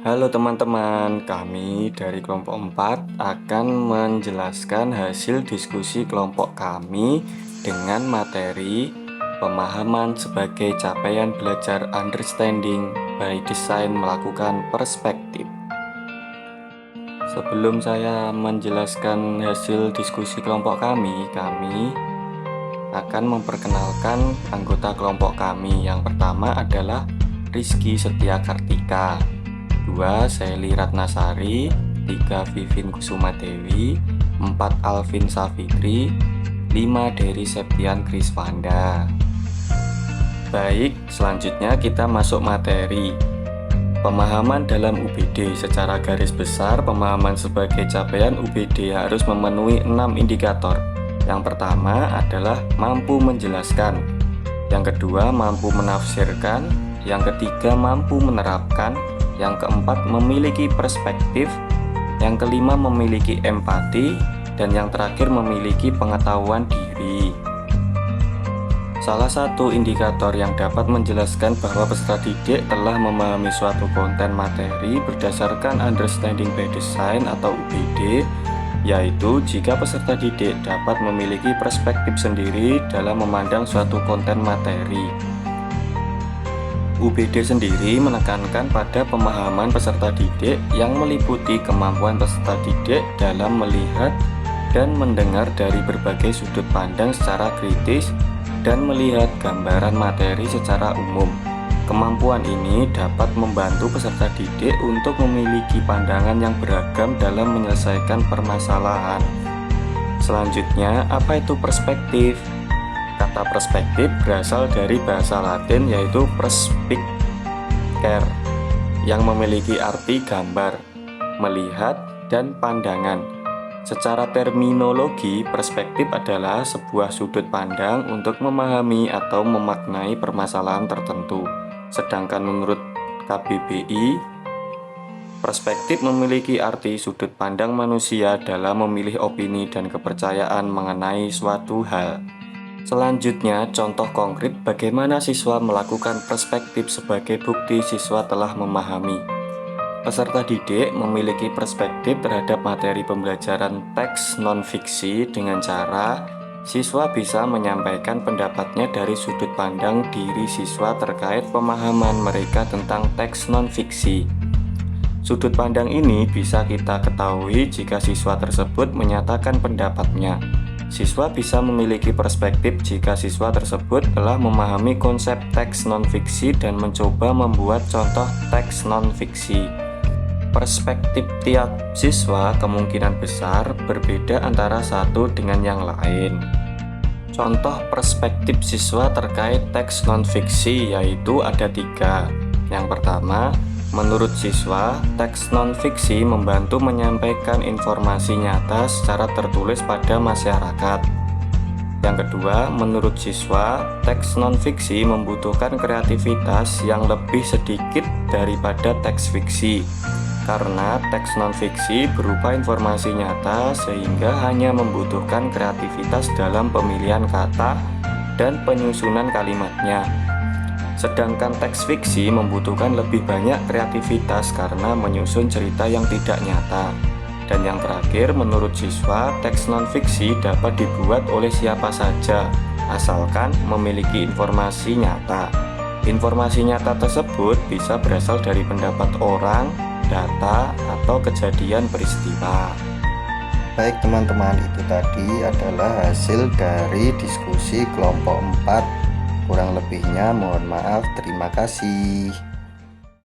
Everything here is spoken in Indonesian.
Halo teman-teman, kami dari kelompok 4 akan menjelaskan hasil diskusi kelompok kami dengan materi pemahaman sebagai capaian belajar understanding by design melakukan perspektif. Sebelum saya menjelaskan hasil diskusi kelompok kami akan memperkenalkan anggota kelompok kami. Yang pertama adalah Rizky Setia Kartika, 2 Seli Ratnasari, 3 Vivin Kusuma Dewi, 4 Alvin Safitri, 5 Dery Septian Kriswanda. Baik, selanjutnya kita masuk materi. Pemahaman dalam UBD. Secara garis besar, pemahaman sebagai capaian UBD harus memenuhi 6 indikator. Yang pertama adalah mampu menjelaskan, yang kedua mampu menafsirkan, yang ketiga mampu menerapkan, yang keempat memiliki perspektif, yang kelima memiliki empati, dan yang terakhir memiliki pengetahuan diri. Salah satu indikator yang dapat menjelaskan bahwa peserta didik telah memahami suatu konten materi berdasarkan understanding by design atau UBD, yaitu jika peserta didik dapat memiliki perspektif sendiri dalam memandang suatu konten materi. UBD sendiri menekankan pada pemahaman peserta didik yang meliputi kemampuan peserta didik dalam melihat dan mendengar dari berbagai sudut pandang secara kritis dan melihat gambaran materi secara umum. Kemampuan ini dapat membantu peserta didik untuk memiliki pandangan yang beragam dalam menyelesaikan permasalahan. Selanjutnya, apa itu perspektif? Kata perspektif berasal dari bahasa Latin yaitu perspicere, yang memiliki arti gambar, melihat, dan pandangan. Secara terminologi, perspektif adalah sebuah sudut pandang untuk memahami atau memaknai permasalahan tertentu. Sedangkan menurut KBBI, perspektif memiliki arti sudut pandang manusia dalam memilih opini dan kepercayaan mengenai suatu hal. Selanjutnya, contoh konkret bagaimana siswa melakukan perspektif sebagai bukti siswa telah memahami. Peserta didik memiliki perspektif terhadap materi pembelajaran teks non-fiksi dengan cara siswa bisa menyampaikan pendapatnya dari sudut pandang diri siswa terkait pemahaman mereka tentang teks non-fiksi. Sudut pandang ini bisa kita ketahui jika siswa tersebut menyatakan pendapatnya. Siswa bisa memiliki perspektif jika siswa tersebut telah memahami konsep teks non-fiksi dan mencoba membuat contoh teks non-fiksi. Perspektif tiap siswa kemungkinan besar berbeda antara satu dengan yang lain. Contoh perspektif siswa terkait teks non-fiksi yaitu ada 3. Yang pertama, menurut siswa, teks non-fiksi membantu menyampaikan informasi nyata secara tertulis pada masyarakat. Yang kedua, menurut siswa, teks non-fiksi membutuhkan kreativitas yang lebih sedikit daripada teks fiksi. Karena teks non-fiksi berupa informasi nyata sehingga hanya membutuhkan kreativitas dalam pemilihan kata dan penyusunan kalimatnya. Sedangkan teks fiksi membutuhkan lebih banyak kreativitas karena menyusun cerita yang tidak nyata. Dan yang terakhir, menurut siswa, teks non-fiksi dapat dibuat oleh siapa saja, asalkan memiliki informasi nyata. Informasi nyata tersebut bisa berasal dari pendapat orang, data, atau kejadian peristiwa. Baik teman-teman, itu tadi adalah hasil dari diskusi kelompok 4. Kurang lebihnya mohon maaf, terima kasih.